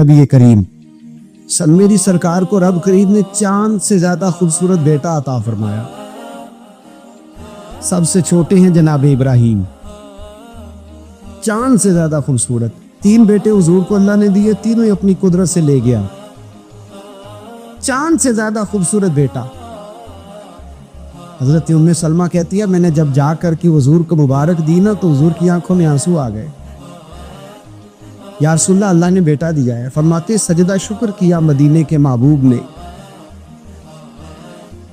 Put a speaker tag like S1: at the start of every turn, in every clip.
S1: نبی کریم میری سرکار کو رب کریم نے چاند سے زیادہ خوبصورت بیٹا عطا فرمایا. سب سے چھوٹے ہیں جناب ابراہیم, چاند سے زیادہ خوبصورت. 3 بیٹے حضور کو اللہ نے دیے, تینوں ہی اپنی قدرت سے لے گیا. چاند سے زیادہ خوبصورت بیٹا. حضرت ام سلمہ کہتی ہے میں نے جب جا کر کے حضور کو مبارک دی نا تو حضور کی آنکھوں میں آنسو آ گئے. یا رسول اللہ, اللہ نے بیٹا دیا ہے. فرماتے سجدہ شکر کیا مدینے کے محبوب نے.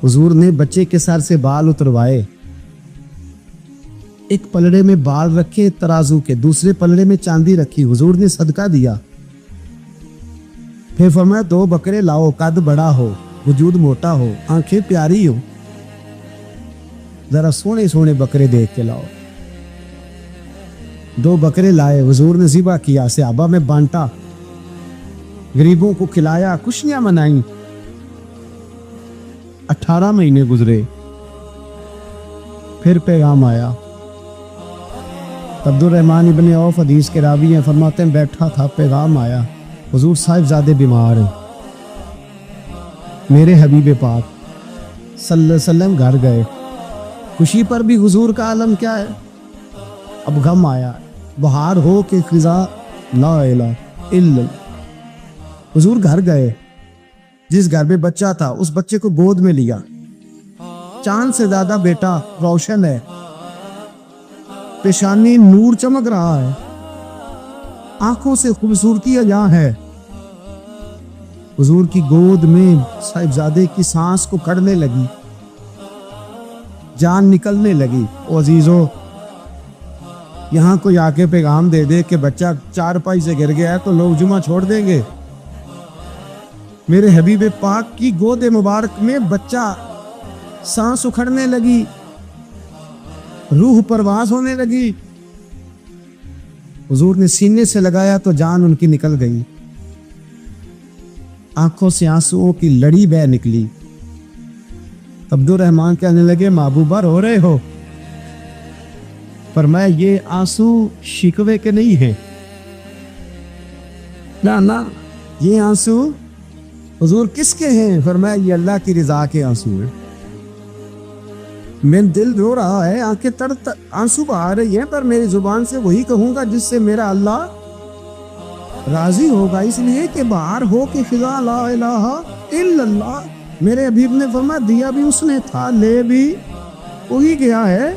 S1: حضور نے بچے کے سر سے بال اتروائے, ایک پلڑے میں بال رکھے ترازو کے, دوسرے پلڑے میں چاندی رکھی. حضور نے صدقہ دیا. پھر فرمایا 2 بکرے لاؤ, قد بڑا ہو, وجود موٹا ہو, آنکھیں پیاری ہو, ذرا سونے سونے بکرے دیکھ کے لاؤ. 2 بکرے لائے, حضور نے ذبح کیا, صحابہ میں بانٹا, غریبوں کو کھلایا, خوشیاں منائیں. 18 مہینے گزرے, پھر پیغام آیا. عبد الرحمن ابن عوف حدیث کے راوی ہیں, فرماتے ہیں بیٹھا تھا, پیغام آیا, حضور صاحبزادے بیمار ہیں. میرے حبیب پاک صلی اللہ علیہ وسلم گھر گئے. خوشی پر بھی حضور کا عالم کیا ہے. اب غم آیا, بہار ہو کے خزاں لا الہ الا اللہ. حضور گھر گئے, جس گھر میں بچہ تھا اس بچے کو گود میں لیا. چاند سے زیادہ بیٹا, روشن ہے, پیشانی نور چمک رہا ہے, آنکھوں سے خوبصورتی اجاں ہے. حضور کی گود میں صاحبزادے کی سانس کو کڑنے لگی, جان نکلنے لگی. او عزیزو, یہاں کوئی آ کے پیغام دے دے کہ بچہ 4 سے گر گیا ہے تو لوگ جمعہ چھوڑ دیں گے. میرے حبیب پاک کی گود مبارک میں بچہ, سانس اکھڑنے لگی, روح پرواز ہونے لگی. حضور نے سینے سے لگایا تو جان ان کی نکل گئی. آنکھوں سے آنسوؤں کی لڑی بہہ نکلی. عبد الرحمن کہنے لگے محبوبہ رو رہے ہو؟ فرمایا یہ آنسو شکوے کے نہیں ہیں, نا یہ آنسو حضور کس کے ہیں؟ فرمایا یہ اللہ کی رضا کے آنسو ہیں. میں دل رو رہا ہے, آنکھیں تر آنسو بہا رہی ہیں, پر میری زبان سے وہی کہوں گا جس سے میرا اللہ راضی ہوگا. اس لیے کہ بہار ہو کے خزاں لا الہ الا اللہ. میرے حبیب نے فرمایا دیا بھی اس نے تھا, لے بھی وہی گیا ہے.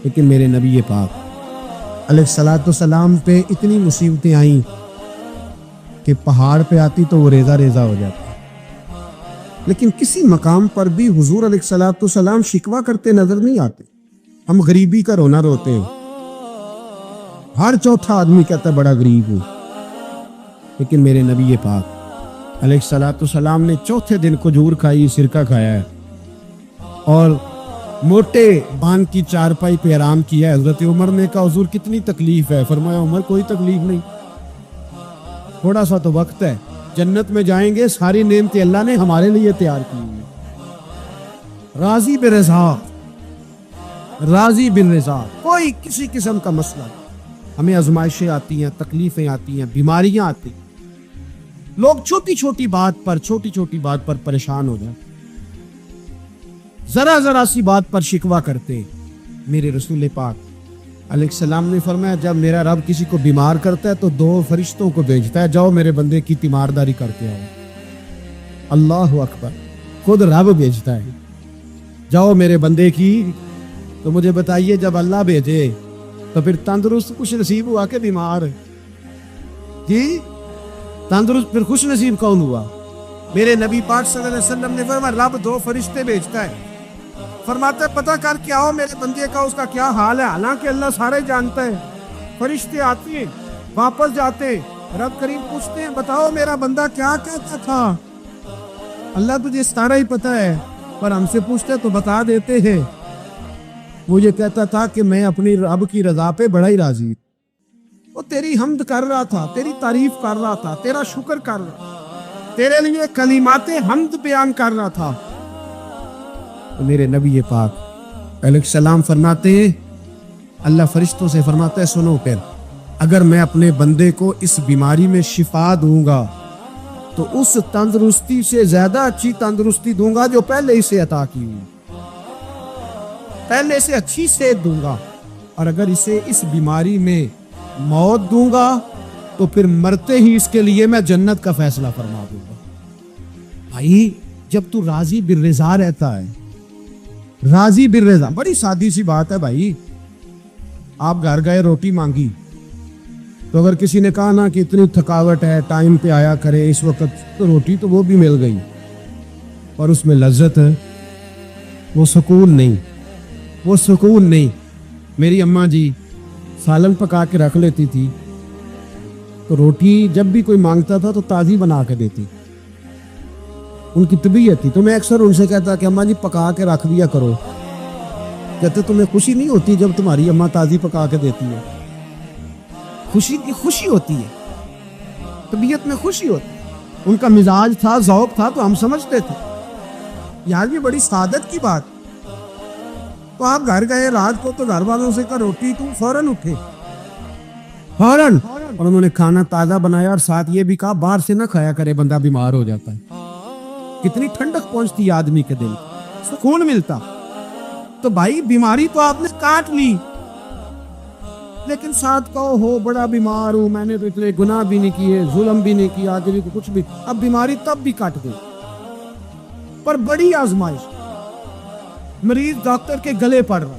S1: لیکن میرے نبی پاک علیہ الصلوۃ والسلام پہ اتنی مصیبتیں آئیں کہ پہاڑ پہ آتی تو وہ ریزہ ریزہ ہو جاتا, لیکن کسی مقام پر بھی حضور علیہ الصلوۃ والسلام شکوہ کرتے نظر نہیں آتے. ہم غریبی کا رونا روتے ہیں, ہر چوتھا آدمی کہتا ہے بڑا غریب ہوں, لیکن میرے نبی پاک علیہ الصلوۃ والسلام نے چوتھے دن کھجور کھائی, سرکہ کھایا ہے, اور موٹے بان کی چارپائی پہ آرام کیا ہے. حضرت عمر نے کہا حضور کتنی تکلیف ہے؟ فرمایا عمر کوئی تکلیف نہیں, تھوڑا سا تو وقت ہے, جنت میں جائیں گے, ساری نعمتیں اللہ نے ہمارے لیے تیار کی ہیں. راضی برضا, راضی بالرضا, کوئی کسی قسم کا مسئلہ نہیں. ہمیں آزمائشیں آتی ہیں, تکلیفیں آتی ہیں, بیماریاں آتی ہیں, لوگ چھوٹی چھوٹی بات پر پریشان ہو جائیں, ذرا سی بات پر شکوہ کرتے. میرے رسول پاک علیہ السلام نے فرمایا جب میرا رب کسی کو بیمار کرتا ہے تو 2 فرشتوں کو بھیجتا ہے, جاؤ میرے بندے کی تیمارداری کر کے آؤ. اللہ اکبر, خود رب بھیجتا ہے, جاؤ میرے بندے کی. تو مجھے بتائیے جب اللہ بھیجے تو پھر تندرست خوش نصیب ہوا کہ بیمار؟ جی تندرست پھر خوش نصیب کون ہوا؟ میرے نبی پاک صلی اللہ علیہ وسلم نے فرمایا رب 2 فرشتے بھیجتا ہے, فرماتا ہے پتہ کر کے آؤ میرے بندے کا اس کا کیا حال ہے. حالانکہ اللہ سارے جانتا ہے. فرشتے آتے ہیں, واپس جاتے, رب کریم پوچھتے ہیں بتاؤ میرا بندہ کیا کہتا تھا؟ اللہ تجھے سارا ہی پتہ ہے, پر ہم سے پوچھتے تو بتا دیتے ہیں. وہ یہ کہتا تھا کہ میں اپنی رب کی رضا پہ بڑا ہی راضی, وہ تیری حمد کر رہا تھا, تیری تعریف کر رہا تھا, تیرا شکر کر رہا تھا, تیرے لیے کلمات حمد بیان کر رہا تھا. میرے نبی پاک علیہ السلام فرماتے ہیں, اللہ فرشتوں سے فرماتا ہے سنو, پھر اگر میں اپنے بندے کو اس بیماری میں شفا دوں گا تو اس تندرستی سے زیادہ اچھی تندرستی دوں گا جو پہلے ہی سے عطا کی ہوئی، پہلے سے اچھی صحت دوں گا، اور اگر اسے اس بیماری میں موت دوں گا تو پھر مرتے ہی اس کے لیے میں جنت کا فیصلہ فرما دوں گا۔ بھائی جب تو راضی بالرضا رہتا ہے، راضی بالرضا، بڑی سادی سی بات ہے بھائی، آپ گھر گئے روٹی مانگی تو اگر کسی نے کہا نا کہ اتنی تھکاوٹ ہے ٹائم پہ آیا کرے اس وقت، تو روٹی تو وہ بھی مل گئی اور اس میں لذت ہے، وہ سکون نہیں، وہ سکون نہیں۔ میری اماں جی سالن پکا کے رکھ لیتی تھی تو روٹی جب بھی کوئی مانگتا تھا تو تازی بنا کے دیتی، ان کی طبیعت تھی۔ تو میں اکثر ان سے کہتا کہ اماں جی پکا کے رکھ دیا کرو، کہتے تمہیں خوشی نہیں ہوتی جب تمہاری اماں تازی پکا کے دیتی ہے؟ خوشی ہوتی ہے، طبیعت میں خوشی ہوتی ہے، ان کا مزاج تھا، ذوق تھا، تو ہم سمجھتے تھے یار یہ بڑی سعادت کی بات۔ تو آپ گھر گئے رات کو تو گھر والوں سے کہا روٹی، تو فوراً اٹھے، فوراً، اور انہوں نے کھانا تازہ بنایا اور ساتھ یہ بھی کہا باہر سے نہ کھایا کرے، بندہ بیمار ہو جاتا ہے۔ کتنی ٹھنڈک پہنچتی ہے آدمی کے دل، سکون ملتا۔ تو بھائی بیماری تو آپ نے کاٹ لی، لیکن ساتھ کہو ہو بڑا بیمار ہوں، میں نے تو اتنے گناہ بھی نہیں کیے، ظلم بھی نہیں کیا، آگے بھی کچھ بھی، اب بیماری تب بھی کٹ گئی۔ پر بڑی آزمائش، مریض ڈاکٹر کے گلے پڑ رہا،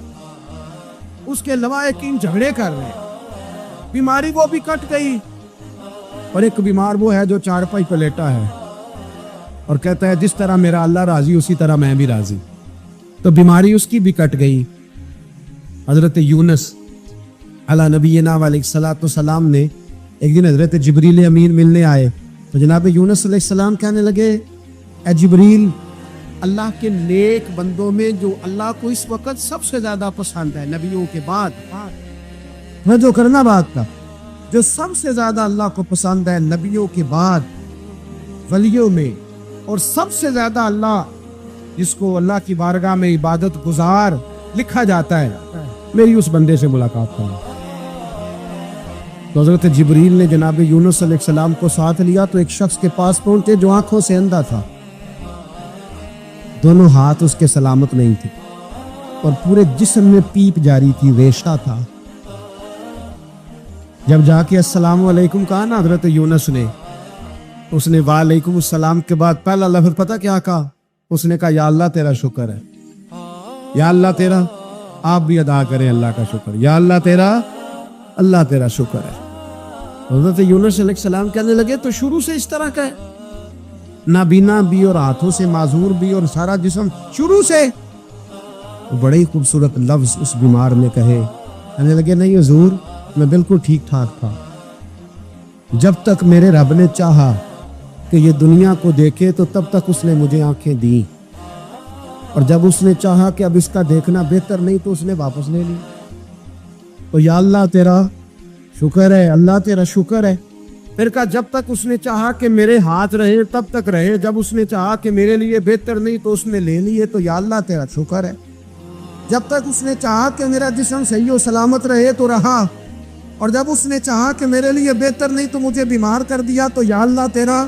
S1: اس کے لواحقین جھگڑے کر رہے ہیں، بیماری وہ بھی کٹ گئی۔ اور ایک بیمار وہ ہے جو چارپائی پہ لیٹا ہے اور کہتا ہے جس طرح میرا اللہ راضی اسی طرح میں بھی راضی، تو بیماری اس کی بھی کٹ گئی۔ حضرت یونس علی نبینا علیہ الصلوۃ والسلام نے ایک دن حضرت جبریل امین ملنے آئے تو جناب یونس علیہ السلام کہنے لگے اے جبریل، اللہ کے نیک بندوں میں جو اللہ کو اس وقت سب سے زیادہ پسند ہے نبیوں کے بعد، میں جو کرنا بات کا، جو سب سے زیادہ اللہ کو پسند ہے نبیوں کے بعد ولیوں میں، اور سب سے زیادہ اللہ جس کو اللہ کی بارگاہ میں عبادت گزار لکھا جاتا ہے، میری اس بندے سے ملاقات کرنا۔ تو حضرت جبریل نے جناب یونس علیہ السلام کو ساتھ لیا تو ایک شخص کے پاس پہنچے جو آنکھوں سے اندھا تھا، دونوں ہاتھ اس کے سلامت نہیں تھے اور پورے جسم میں پیپ جاری تھی، ریشہ تھا۔ جب جا کے السلام علیکم کہا نا حضرت یونس نے، اس نے وعلیکم السلام کے بعد پہلا لفظ پتہ کیا کہا؟ اس نے کہا یا اللہ تیرا شکر ہے، یا اللہ تیرا، آپ بھی ادا کریں اللہ کا شکر، یا اللہ تیرا شکر ہے۔ حضرت یونس علیہ السلام کہنے لگے تو شروع سے اس طرح کا ہے، نابینا بھی اور ہاتھوں سے معذور بھی اور سارا جسم شروع سے؟ بڑے ہی خوبصورت لفظ اس بیمار نے کہے، کہنے لگے نہیں حضور میں بالکل ٹھیک ٹھاک تھا، جب تک میرے رب نے چاہا کہ یہ دنیا کو دیکھے تو تب تک اس نے مجھے آنکھیں دی، اور جب اس نے چاہا کہ اب اس کا دیکھنا بہتر نہیں تو اس نے واپس لے لی۔ تو یا اللہ تیرا شکر ہے، اللہ تیرا شکر ہے۔ پھر کہا جب تک اس نے چاہا کہ میرے ہاتھ رہے تب تک رہے، جب اس نے چاہا کہ میرے لیے بہتر نہیں تو اس نے لے لیے، تو یا اللہ تیرا شکر ہے۔ جب تک اس نے چاہا کہ میرا جسم صحیح و سلامت رہے تو رہا، اور جب اس نے چاہا کہ میرے لیے بہتر نہیں تو مجھے بیمار کر دیا، تو یا اللہ تیرا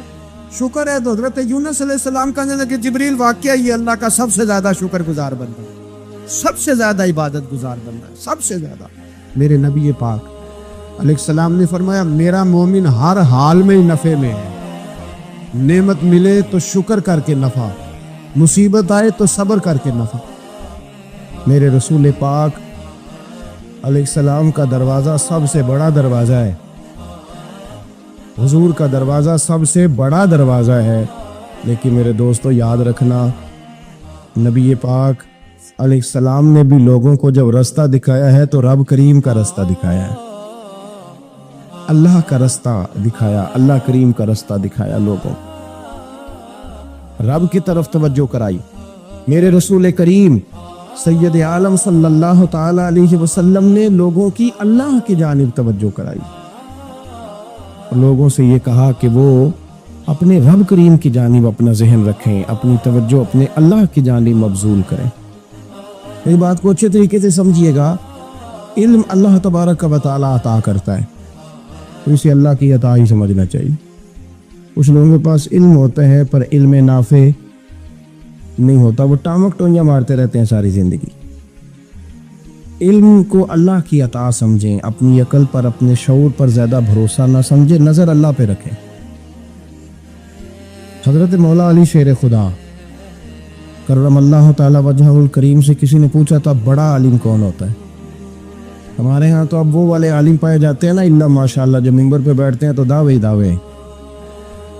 S1: شکر ہے۔ تو حضرت یونس علیہ السلام کہنے لگے جبریل واقعہ یہ اللہ کا سب سے زیادہ شکر گزار بندہ ہے، سب سے زیادہ عبادت گزار بندہ ہے، سب سے زیادہ۔ میرے نبی پاک علیہ السلام نے فرمایا میرا مومن ہر حال میں نفع میں ہے، نعمت ملے تو شکر کر کے نفع، مصیبت آئے تو صبر کر کے نفع۔ میرے رسول پاک علیہ السلام کا دروازہ سب سے بڑا دروازہ ہے، حضور کا دروازہ سب سے بڑا دروازہ ہے، لیکن میرے دوستو یاد رکھنا نبی پاک علیہ السلام نے بھی لوگوں کو جب رستہ دکھایا ہے تو رب کریم کا رستہ دکھایا ہے، اللہ کا رستہ دکھایا، اللہ کریم کا رستہ دکھایا، لوگوں رب کی طرف توجہ کرائی۔ میرے رسول کریم سید عالم صلی اللہ تعالی علیہ وسلم نے لوگوں کی اللہ کی جانب توجہ کرائی، لوگوں سے یہ کہا کہ وہ اپنے رب کریم کی جانب اپنا ذہن رکھیں، اپنی توجہ اپنے اللہ کی جانب مبذول کریں۔ اس بات کو اچھے طریقے سے سمجھیے گا، علم اللہ تبارک و تعالی عطا کرتا ہے،
S2: تو اسے اللہ کی عطا ہی سمجھنا چاہیے. کچھ لوگوں کے پاس علم ہوتا ہے پر علم نافع نہیں ہوتا, وہ ٹامک ٹونیاں مارتے رہتے ہیں ساری زندگی. علم کو اللہ کی عطا سمجھیں, اپنی عقل پر اپنے شعور پر زیادہ بھروسہ نہ سمجھیں, نظر اللہ پہ رکھیں. حضرت مولا علی شیر خدا کرم اللہ تعالی وجہہ الکریم سے کسی نے پوچھا تھا بڑا عالم کون ہوتا ہے؟ ہمارے ہاں تو اب وہ والے عالم پائے جاتے ہیں نا, اللہ ماشاء اللہ, جو ممبر پہ بیٹھتے ہیں تو دعوے ہی دعوے,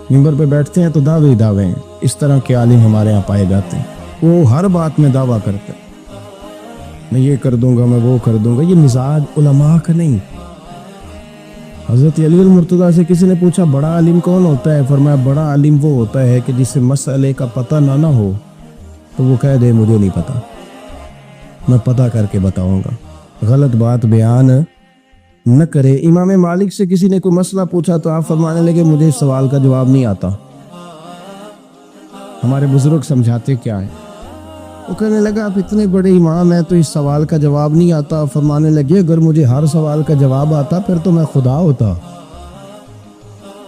S2: ممبر پہ بیٹھتے ہیں تو دعوے ہی دعوے. اس طرح کے عالم ہمارے ہاں پائے جاتے ہیں. وہ ہر بات میں دعویٰ کرتے ہیں, میں یہ کر دوں گا, میں وہ کر دوں گا. یہ مزاج علماء کا نہیں. حضرت علی المرتضیٰ سے کسی نے پوچھا بڑا عالم کون ہوتا ہے؟ فرمایا بڑا عالم وہ ہوتا ہے کہ جسے مسئلے کا پتہ نہ ہو تو وہ کہہ دے مجھے نہیں پتا, میں پتہ کر کے بتاؤں گا, غلط بات بیان نہ کرے. امام مالک سے کسی نے کوئی مسئلہ پوچھا تو آپ فرمانے لگے مجھے اس سوال کا جواب نہیں آتا. ہمارے بزرگ سمجھاتے کیا ہے؟ وہ کہنے لگا آپ اتنے بڑے امام ہیں تو اس سوال کا جواب نہیں آتا. فرمانے لگے اگر مجھے ہر سوال کا جواب آتا پھر تو میں خدا ہوتا.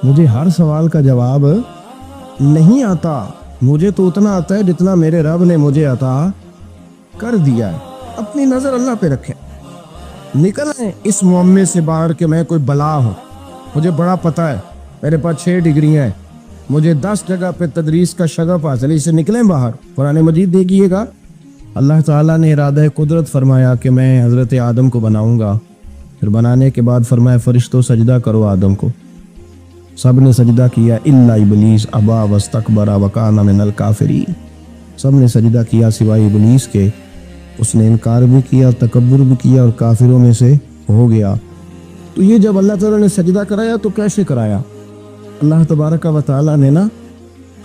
S2: مجھے ہر سوال کا جواب نہیں آتا, مجھے تو اتنا آتا ہے جتنا میرے رب نے مجھے عطا کر دیا ہے. اپنی نظر اللہ پہ رکھیں. نکل آئیں اس معمے سے باہر کہ میں کوئی بلا ہوں, مجھے بڑا پتہ ہے, میرے پاس 6 ڈگریاں ہیں, مجھے 10 جگہ پہ تدریس کا شغف حاصل ہے. اسے نکلیں باہر. قرآن مجید دیکھیے گا اللہ تعالیٰ نے ارادہ قدرت فرمایا کہ میں حضرت آدم کو بناؤں گا. پھر بنانے کے بعد فرمایا فرشتوں سجدہ کرو آدم کو. سب نے سجدہ کیا الا ابلیس ابا واستکبر وکان من الکافرین. سب نے سجدہ کیا سوائے ابلیس کے, اس نے انکار بھی کیا, تکبر بھی کیا اور کافروں میں سے ہو گیا. تو یہ جب اللہ تعالیٰ نے سجدہ کرایا تو کیسے کرایا؟ اللہ تبارک و تعالیٰ نے نا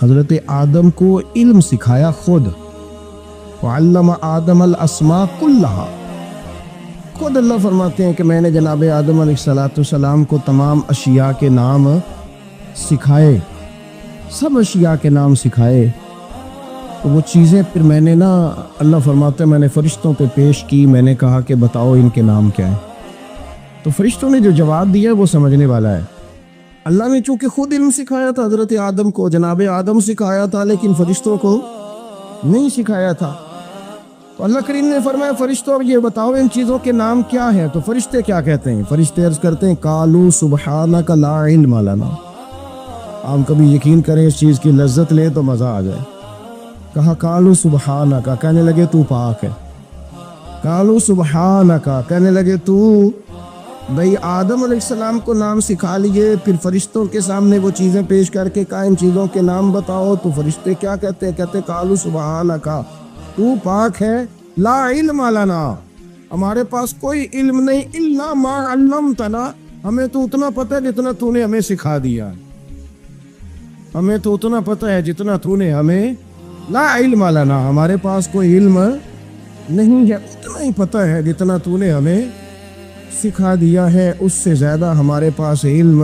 S2: حضرت آدم کو علم سکھایا خود. وعلم آدم الاسماء کلہا. خود اللہ فرماتے ہیں کہ میں نے جناب آدم علیہ السلام کو تمام اشیاء کے نام سکھائے, سب اشیاء کے نام سکھائے. تو وہ چیزیں پھر میں نے نا, اللہ فرماتے ہیں میں نے فرشتوں پہ پیش کی. میں نے کہا کہ بتاؤ ان کے نام کیا ہے. تو فرشتوں نے جو جواب دیا وہ سمجھنے والا ہے. اللہ نے چونکہ خود علم سکھایا تھا حضرت آدم کو, جناب آدم سکھایا تھا, لیکن فرشتوں کو نہیں سکھایا تھا. تو اللہ کریم نے فرمایا فرشتوں یہ بتاؤ ان چیزوں کے نام کیا ہیں. تو فرشتے کیا کہتے ہیں؟ فرشتے عرض کرتے ہیں قالوا سبحانک لا علم لنا. آپ کبھی یقین کریں اس چیز کی لذت لیں تو مزہ آ جائے. کہا قالوا سبحانک, کہنے لگے تو پاک ہے. قالوا سبحانک, کہنے لگے تو بھئی آدم علیہ السلام کو نام سکھا لیے, پھر فرشتوں کے سامنے وہ چیزیں پیش کر کے کہا ان چیزوں کے نام بتاؤ. تو فرشتے کیا کہتے ہیں؟ کہتے قالوا سبحانک, تو پاک ہے, لا علم لنا, ہمارے پاس کوئی علم نہیں, الا ما علمتنا, ہمیں تو اتنا پتہ ہے جتنا تو نے ہمیں سکھا دیا. ہمیں تو اتنا پتہ ہے جتنا تو نے ہمیں, لا علم لنا, ہمارے پاس کوئی علم نہیں ہے, اتنا ہی پتہ ہے جتنا تو نے ہمیں سکھا دیا ہے, اس سے زیادہ ہمارے پاس علم.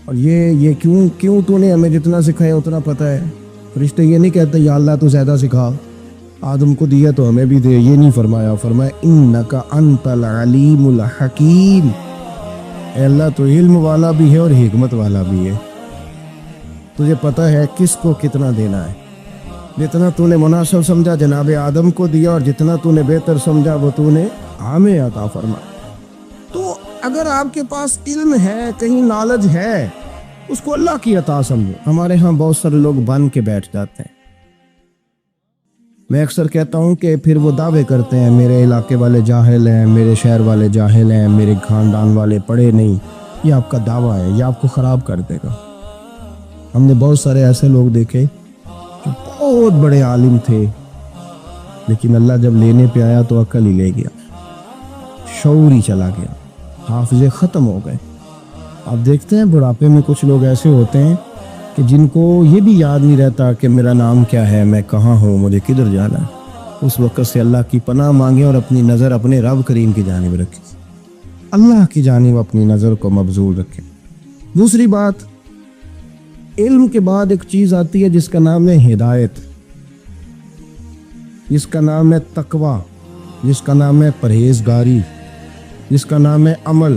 S2: اور یہ کیوں تو نے ہمیں جتنا سکھایا اتنا پتہ ہے. فرشتے یہ نہیں کہتے یا اللہ تو زیادہ سکھا, آدم کو دیا تو ہمیں بھی دے. یہ نہیں فرمایا, فرمایا انک انت العلیم الحکیم, اے اللہ تو علم والا بھی ہے اور حکمت والا بھی ہے. تجھے پتہ ہے کس کو کتنا دینا ہے. جتنا تو نے مناسب سمجھا جناب آدم کو دیا, اور جتنا تو نے بہتر سمجھا وہ تو نے ہمیں عطا فرما. تو اگر آپ کے پاس علم ہے, کہیں نالج ہے, اس کو اللہ کی عطا سمجھو. ہمارے ہاں بہت سارے لوگ بن کے بیٹھ جاتے ہیں. میں اکثر کہتا ہوں کہ پھر وہ دعوے کرتے ہیں میرے علاقے والے جاہل ہیں, میرے شہر والے جاہل ہیں, میرے خاندان والے پڑھے نہیں. یہ آپ کا دعویٰ ہے, یہ آپ کو خراب کر دے گا. ہم نے بہت سارے ایسے لوگ دیکھے جو بہت بڑے عالم تھے, لیکن اللہ جب لینے پہ آیا تو عقل ہی لے گیا, شعور ہی چلا گیا, حافظے ختم ہو گئے. آپ دیکھتے ہیں بڑھاپے میں کچھ لوگ ایسے ہوتے ہیں کہ جن کو یہ بھی یاد نہیں رہتا کہ میرا نام کیا ہے, میں کہاں ہوں, مجھے کدھر جانا ہے. اس وقت سے اللہ کی پناہ مانگیں اور اپنی نظر اپنے رب کریم کی جانب رکھیں, اللہ کی جانب اپنی نظر کو مبذول رکھیں. دوسری بات, علم کے بعد ایک چیز آتی ہے جس کا نام ہے ہدایت, جس کا نام ہے تقویٰ, جس کا نام ہے پرہیزگاری, جس کا نام ہے عمل.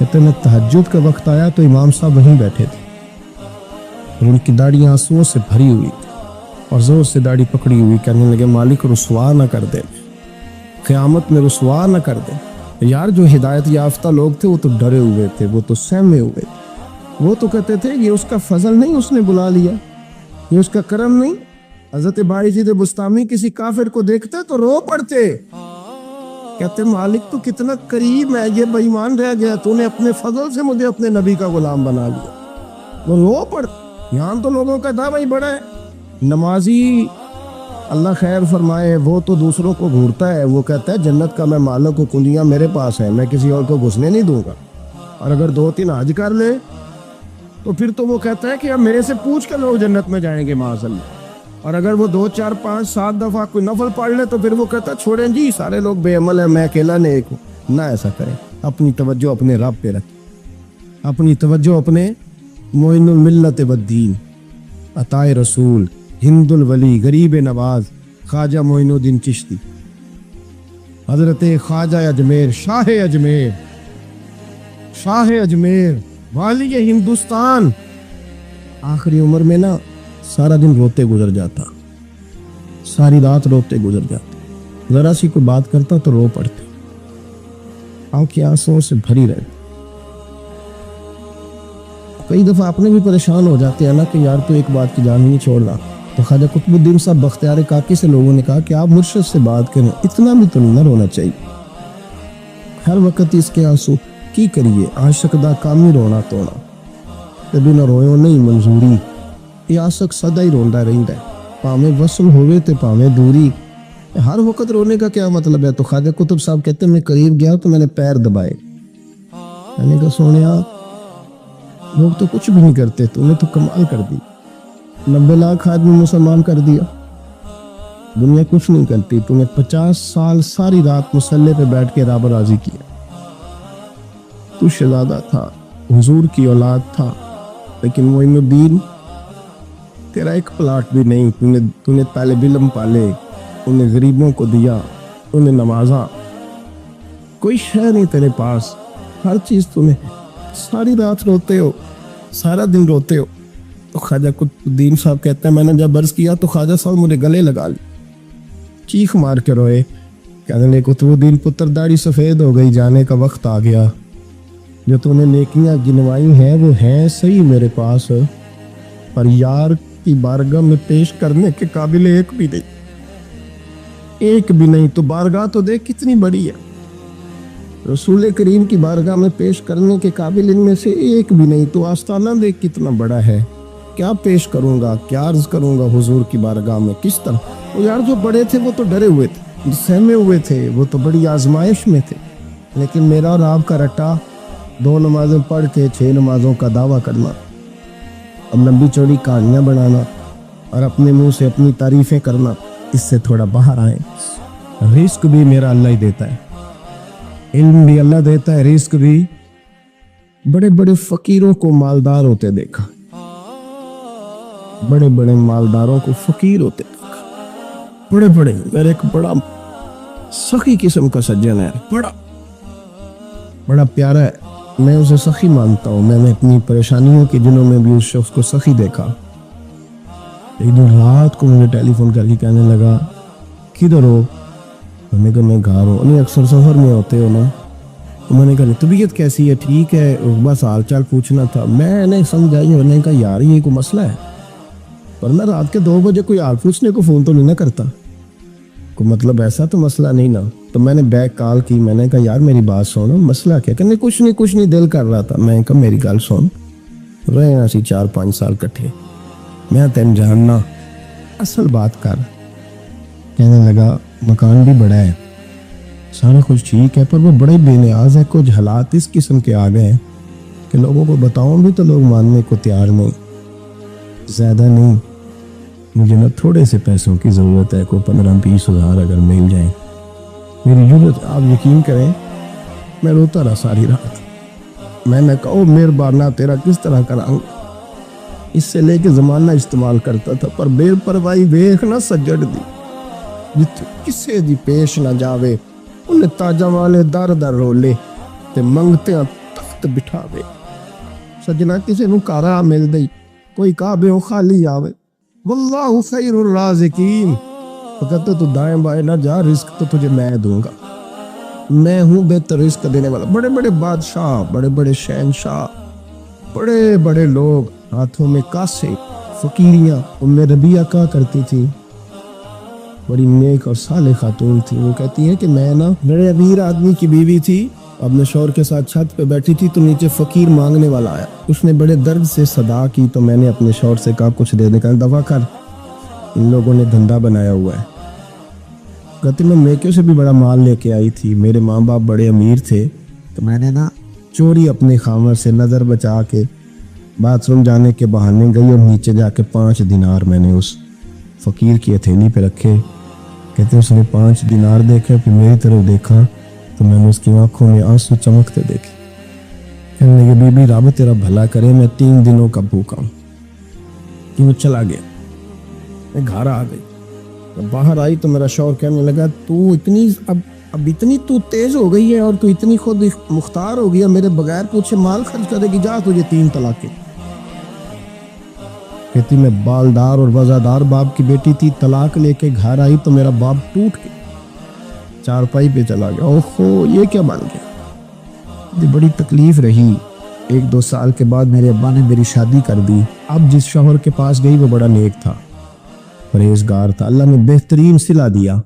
S2: کہتے میں تہجد کا وقت آیا تو امام صاحب وہیں بیٹھے تھے اور ان کی داڑھی آنسوؤں سے بھری ہوئی تھی اور زور سے داڑھی پکڑی ہوئی، کہنے لگے مالک رسوا نہ کر دے، قیامت میں رسوا نہ کر دے۔ یار جو ہدایت یافتہ لوگ تھے وہ تو ڈرے ہوئے تھے، وہ تو سہمے ہوئے تھے، وہ تو کہتے تھے یہ اس کا فضل نہیں، اس نے بلا لیا، یہ اس کا کرم نہیں۔ حضرت باعزید بستامی کسی کافر کو دیکھتے تو رو پڑتے، کہتے مالک تو کتنا قریب ہے، یہ بے ایمان رہ گیا، تو نے اپنے فضل سے مجھے اپنے نبی کا غلام بنا لیا۔ وہ رو پڑ، یہاں تو لوگوں کا دعویٰ ہی بڑا ہے۔ نمازی اللہ خیر فرمائے وہ تو دوسروں کو گھورتا ہے، وہ کہتا ہے جنت کا میں مالک ہوں، کنجیاں میرے پاس ہیں، میں کسی اور کو گھسنے نہیں دوں گا، اور اگر 2-3 حج کر لے تو پھر تو وہ کہتا ہے کہ اب میرے سے پوچھ کے لوگ جنت میں جائیں گے معاذ اللہ، اور اگر وہ 2 4 5 7 دفعہ کوئی نفل پڑھ لے تو پھر وہ کہتا ہے چھوڑیں جی سارے لوگ بے عمل ہیں، میں اکیلا نیک ہوں۔ نہ ایسا کریں، اپنی توجہ اپنے رب پہ رکھیں، اپنی توجہ اپنے معین الملت والدین، عطائے رسول، ہند الولی، غریب نواز، خواجہ معین الدین چشتی، حضرت خواجہ اجمیر، شاہ اجمیر، شاہ اجمیر، والی ہندوستان، آخری عمر میں نا سارا دن روتے گزر جاتا، ساری رات روتے گزر جاتے، ذرا سی کوئی بات کرتا تو رو پڑتے، آنکھیں آنسوؤں سے بھری رہتی۔ کئی دفعہ اپنے بھی پریشان ہو جاتے ہیں نا کہ یار تو ایک بات کی جان ہی نہیں چھوڑ رہا، تو خواجہ قطب الدین صاحب بختیار کاکی سے لوگوں نے کہا کہ آپ مرشد سے بات کریں، اتنا بھی تو نہ رونا چاہیے، ہر وقت اس کے آنسو کی کریے، عاشق دا کامی رونا توڑا، کبھی نہ روئے نہیں منظوری، یہ عاشق سدا ہی روندا رہندا ہے، پاویں وصل ہوئے تے پاویں دوری، ہر وقت رونے کا کیا مطلب ہے؟ تو خواجہ قطب صاحب کہتے ہیں میں قریب گیا تو میں نے پیر دبائے، میں نے کہا سونیا لوگ تو کچھ بھی نہیں کرتے، تو نے تو کمال کر دی، 90 لاکھ آدمی مسلمان کر دیا، دنیا کچھ نہیں کرتی، تو نے 50 سال ساری رات مصلی پہ بیٹھ کے رب راضی کیا، تو شہزادہ تھا، حضور کی اولاد تھا، لیکن معین الدین تیرا ایک پلاٹ بھی نہیں، تو نے طالب علم پالے، انہیں غریبوں کو دیا، انہیں نوازا، کوئی شے نہیں تیرے پاس، ہر چیز تمہیں، ساری رات روتے ہو، سارا دن روتے ہو۔ تو خواجہ قطب الدین صاحب کہتے ہیں میں نے جب عرض کیا تو خواجہ صاحب مجھے گلے لگا لی، چیخ مار کے روئے، کہنے لگے قطب الدین پتر داڑھی سفید ہو گئی، جانے کا وقت آ گیا، جو تو نے نیکیاں گنوائی ہیں وہ ہیں صحیح میرے پاس، پر یار کی بارگاہ میں پیش کرنے کے قابل ایک بھی نہیں، ایک بھی نہیں، تو بارگاہ تو دیکھ کتنی بڑی ہے، رسول کریم کی بارگاہ میں پیش کرنے کے قابل ان میں سے ایک بھی نہیں، تو آستانہ دیکھ کتنا بڑا ہے، کیا پیش کروں گا، کیا عرض کروں گا حضور کی بارگاہ میں، کس طرح؟ وہ یار جو بڑے تھے وہ تو ڈرے ہوئے تھے، سہمے ہوئے تھے، وہ تو بڑی آزمائش میں تھے، لیکن میرا اور آپ کا رٹا 2 نمازیں پڑھ کے 6 نمازوں کا دعویٰ کرنا، اب لمبی چوڑی کہانیاں بنانا اور اپنے منہ سے اپنی تعریفیں کرنا، اس سے تھوڑا باہر آئیں۔ رزق بھی میرا اللہ ہی دیتا ہے، علم بھی اللہ دیتا ہے، رزق بھی۔ بڑے بڑے فقیروں کو مالدار ہوتے دیکھا، بڑے بڑے مالداروں کو فقیر ہوتے دیکھا، بڑے بڑے، میرے ایک بڑا سخی قسم کا سجن ہے، بڑا پیارا ہے، میں اسے سخی مانتا ہوں، میں نے اپنی پریشانیوں کے دنوں میں بھی اس شخص کو سخی دیکھا۔ ایک دن رات کو مجھے ٹیلی فون کر کے کہنے لگا کدھر ہو؟ میں نے کہا میں گھر ہوں، نہیں اکثر سفر میں ہوتے ہو نا؟ میں نے کہا طبیعت کیسی ہے؟ ٹھیک ہے، بس حال چال پوچھنا تھا۔ میں نے سمجھائی، میں نے کہا یار یہ کوئی مسئلہ ہے، ورنہ رات کے 2 بجے کوئی حال پوچھنے کو فون تو نہیں نہ کرتا، کوئی مطلب ایسا تو مسئلہ نہیں نا؟ تو میں نے بیک کال کی، میں نے کہا یار میری بات سنو، مسئلہ کیا؟ کہ کچھ نہیں دل کر رہا تھا۔ میں نے کہا میری گل سن، رہے نا سی 4-5 سال کٹھے، میں تین جاننا، اصل بات کر۔ کہنے لگا مکان بھی بڑا ہے، سارا کچھ ٹھیک ہے، پر وہ بڑے بے نیاز ہے، کچھ حالات اس قسم کے آ گئے ہیں کہ لوگوں کو بتاؤں بھی تو لوگ ماننے کو تیار نہیں، زیادہ نہیں، مجھے نا تھوڑے سے پیسوں کی ضرورت ہے، کوئی 15-20 ہزار اگر مل جائیں میری ضرورت۔ آپ یقین کریں میں روتا رہا ساری رات، میں نے کہا مہربانہ تیرا کس طرح کراؤں، اس سے لے کے زمانہ استعمال کرتا تھا، پر بے پرواہی ویکھ نہ سجڑ دی، جتھے کسے دی پیش نہ جاوے، انہیں تاجہ والے در در رولے تے منگتے ہیں وقت بٹھا دے سجنا کسی نو کارا مل دئی کوئی کعبے خالی آوے واللہ خیر الرازقین وہ کہتے تو دائیں بائیں نہ جا رزق تو تجھے میں دوں گا میں ہوں بہتر رزق دینے والا بڑے بڑے بادشاہ بڑے بڑے شہنشاہ بڑے بڑے لوگ ہاتھوں میں کاسے فقیریاں ام ربیہ کہا کرتی تھی بڑی نیک اور صالح خاتون تھی وہ کہتی ہے کہ میں نا بڑے امیر آدمی کی بیوی تھی اپنے شوہر کے ساتھ چھت پہ بیٹھی تھی تو نیچے فقیر مانگنے والا آیا اس نے بڑے درد سے صدا کی تو میں نے اپنے شوہر سے کہا کچھ دینے کا دفع کر ان لوگوں نے دھندا بنایا ہوا ہے کہتی میں میکے سے بھی بڑا مال لے کے آئی تھی میرے ماں باپ بڑے امیر تھے تو میں نے نا چوری اپنے خامر سے نظر بچا کے باتھ روم جانے کے بہانے گئی اور نیچے جا کے 5 دینار میں نے اس فقیر کی ہتھیلی پہ رکھے کہتے اس نے 5 دینار دیکھے پھر میری طرف دیکھا تو میں نے اس کی آنکھوں میں آنسو چمکتے دیکھے کہنے لگے بی بی رب تیرا بھلا کرے میں 3 دنوں کا بھوکا ہوں کہ وہ چلا گیا میں گھر آ گئی باہر آئی تو میرا شوہر کہنے لگا تو اتنی اب اتنی تو تیز ہو گئی ہے اور تو اتنی خود مختار ہو گیا میرے بغیر پوچھے مال خرچ کرے گی جا تجھے 3 طلاقیں کہتی میں بالدار اور وزادار باپ کی بیٹی تھی طلاق لے کے گھر آئی تو میرا باپ ٹوٹ کے چارپائی پہ چلا گیا اوہو یہ کیا بن گیا بڑی تکلیف رہی 1-2 سال کے بعد میرے ابا نے میری شادی کر دی اب جس شوہر کے پاس گئی وہ بڑا نیک تھا پرہیزگار تھا اللہ نے بہترین صلہ دیا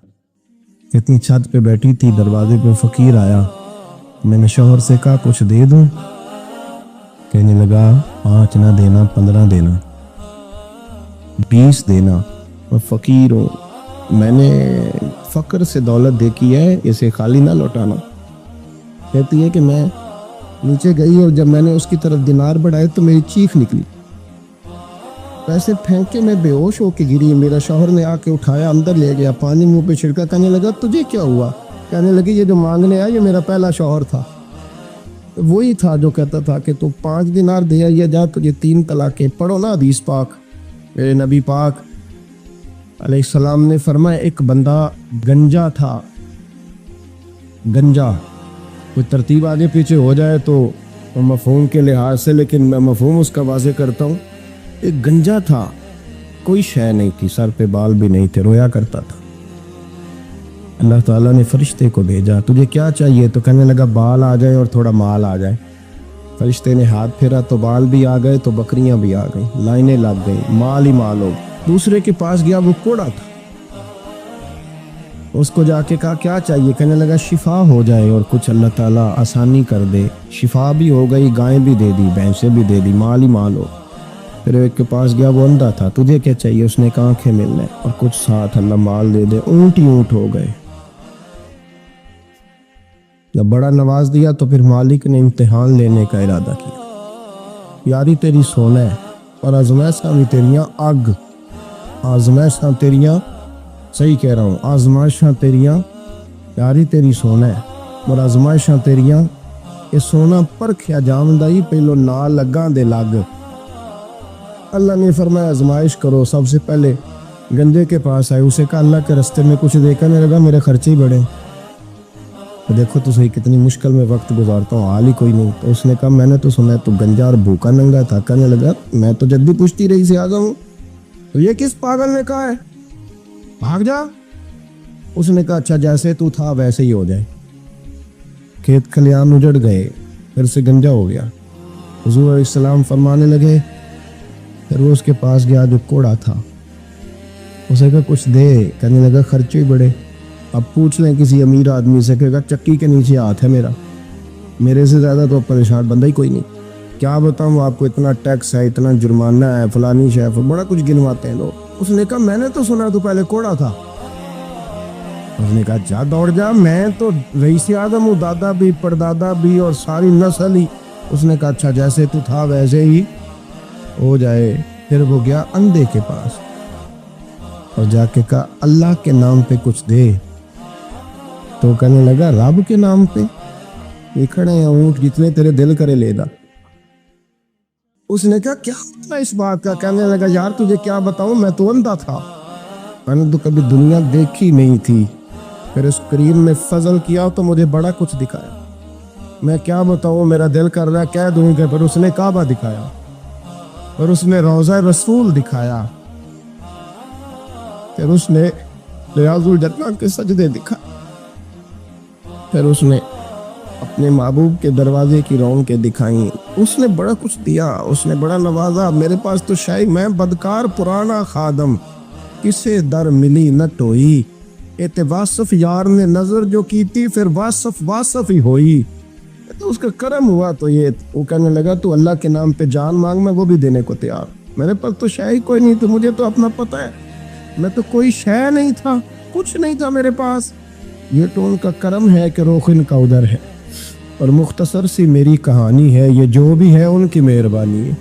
S2: کہتی چھت پہ بیٹھی تھی دروازے پہ فقیر آیا میں نے شوہر سے کہا کچھ دے دوں کہنے لگا 5 نہ دینا 15 دینا 20 دینا میں فقیر ہوں میں نے فقر سے دولت دیکھی ہے اسے خالی نہ لوٹانا کہتی ہے کہ میں نیچے گئی اور جب میں نے اس کی طرف دینار بڑھائے تو میری چیخ نکلی پیسے پھینک کے میں بے ہوش ہو کے گری میرا شوہر نے آ کے اٹھایا اندر لے گیا پانی منہ پہ چھڑکا کہنے لگا تجھے کیا ہوا کہنے لگی یہ جو مانگنے آیا یہ میرا پہلا شوہر تھا وہی تھا جو کہتا تھا کہ تو 5 دینار دے آئیے جا تجھے 3 طلاقیں پڑھو نا حدیث پاک میرے نبی پاک علیہ السلام نے فرمایا ایک بندہ گنجا تھا گنجا کوئی ترتیب آگے پیچھے ہو جائے تو مفہوم کے لحاظ سے لیکن میں مفہوم اس کا واضح کرتا ہوں ایک گنجا تھا کوئی شے نہیں تھی سر پہ بال بھی نہیں تھے رویا کرتا تھا اللہ تعالیٰ نے فرشتے کو بھیجا تجھے کیا چاہیے تو کہنے لگا بال آ جائے اور تھوڑا مال آ جائے فرشتے نے ہاتھ پھیرا تو بال بھی آ گئے تو بکریاں بھی آ گئیں لائنیں لگ گئیں مال ہی مال ہو دوسرے کے پاس گیا وہ کوڑا تھا اس کو جا کے کہا کیا چاہیے کہنے لگا شفا ہو جائے اور کچھ اللہ تعالیٰ آسانی کر دے شفا بھی ہو گئی گائیں بھی دے دی بھینسیں بھی دے دی مال ہی مال ہو پھر ایک کے پاس گیا وہ اندھا تھا تجھے کیا چاہیے اس نے کہا آنکھیں ملنے اور کچھ ساتھ اللہ مال دے دے اونٹ ہی اونٹ ہو گئے جب بڑا نواز دیا تو پھر مالک نے امتحان لینے کا ارادہ کیا یاری تیری سونا ہے اور آزمائشاں بھی تیریاں آگ آزمائشاں تیریاں صحیح کہہ رہا ہوں آزمائشاں تیریاں یاری تیری سونا ہے اور آزمائشاں تیریاں یہ سونا پرکھیا جامدائی پہلو نہ لگاں دے لگ اللہ نے فرمایا آزمائش کرو سب سے پہلے گنجے کے پاس آئے اسے کہا اللہ کے رستے میں کچھ دیکھا نہیں لگا میرے خرچے ہی بڑھے دیکھو تو صحیح کتنی مشکل میں وقت گزارتا ہوں حال ہی کوئی نہیں تو اس نے کہا میں نے تو سنا تو گنجا اور بھوکا ننگا تھا کہنے لگا میں تو جب بھی پوچھتی رہی سے آگا ہوں تو یہ کس پاگل نے کہا ہے بھاگ جا اس نے کہا اچھا جیسے تو تھا ویسے ہی ہو جائے کھیت کھلیان اجڑ گئے پھر سے گنجا ہو گیا حضور علیہ السلام فرمانے لگے پھر وہ اس کے پاس گیا جو کوڑا تھا اسے کہا کچھ دے کہنے لگا خرچے ہی بڑے اب پوچھ لیں کسی امیر آدمی سے کہے گا چکی کے نیچے ہاتھ ہے میرے سے زیادہ تو پریشان بندہ ہی کوئی نہیں کیا بتاؤں آپ کو اتنا ٹیکس ہے اتنا جرمانہ ہے فلانی شیف بڑا کچھ گنواتے ہیں لوگ اس نے کہا میں نے تو سنا تو پہلے کوڑا تھا اس نے کہا جا دوڑ جا میں تو رئیس اعظم ہوں دادا بھی پردادا بھی اور ساری نسل ہی اس نے کہا اچھا جیسے تو تھا ویسے ہی ہو جائے پھر وہ گیا اندھے کے پاس اور جا کے کہا اللہ کے نام پہ کچھ دے تو کہنے لگا رب کے نام پہ یہ کھڑے ہیں اونٹ جتنے تیرے دل کرے لے دا اس نے کہا کیا ہوتا اس بات کا کہنے لگا یار تجھے کیا بتاؤں میں تو اندھا تھا میں نے تو کبھی دنیا دیکھی نہیں تھی پھر اس کریم نے فضل کیا تو مجھے بڑا کچھ دکھایا میں کیا بتاؤں، میرا دل کر رہا ہے کہہ دوں کہ پر اس نے کعبہ دکھایا، پر اس نے روضہ رسول دکھایا، پھر اس نے ریاض الجنہ کے سجدے دکھا، پھر اس نے اپنے محبوب کے دروازے کی رونقیں دکھائیں۔ اس نے بڑا کچھ دیا، اس نے بڑا نوازا۔ میرے پاس تو شاید میں بدکار پرانا خادم، کسے در ملی نہ ٹوئی، ایت واصف یار نے نظر جو کی تھی، پھر واصف ہی ہوئی۔ تو اس کا کرم ہوا تو یہ وہ کہنے لگا تو اللہ کے نام پہ جان مانگ، میں وہ بھی دینے کو تیار۔ میرے پاس تو شے کوئی نہیں تھی، مجھے تو اپنا پتہ ہے، میں تو کوئی شے نہیں تھا، کچھ نہیں تھا میرے پاس۔ یہ تو ان کا کرم ہے کہ روخن کا ادھر ہے، اور مختصر سی میری کہانی ہے، یہ جو بھی ہے ان کی مہربانی ہے۔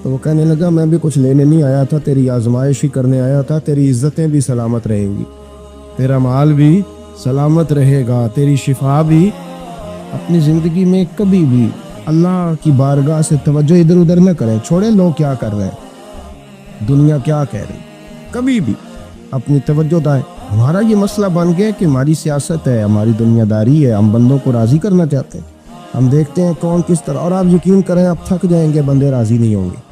S2: تو وہ کہنے لگا میں بھی کچھ لینے نہیں آیا تھا، تیری آزمائش ہی کرنے آیا تھا، تیری عزتیں بھی سلامت رہیں گی، تیرا مال بھی سلامت رہے گا، تیری شفا بھی۔ اپنی زندگی میں کبھی بھی اللہ کی بارگاہ سے توجہ ادھر ادھر نہ کریں، چھوڑیں لوگ کیا کر رہے ہیں، دنیا کیا کہہ رہی، کبھی بھی اپنی توجہ دائیں۔ ہمارا یہ مسئلہ بن گیا کہ ہماری سیاست ہے، ہماری دنیا داری ہے، ہم بندوں کو راضی کرنا چاہتے ہیں، ہم دیکھتے ہیں کون کس طرح، اور آپ یقین کریں آپ تھک جائیں گے، بندے راضی نہیں ہوں گے۔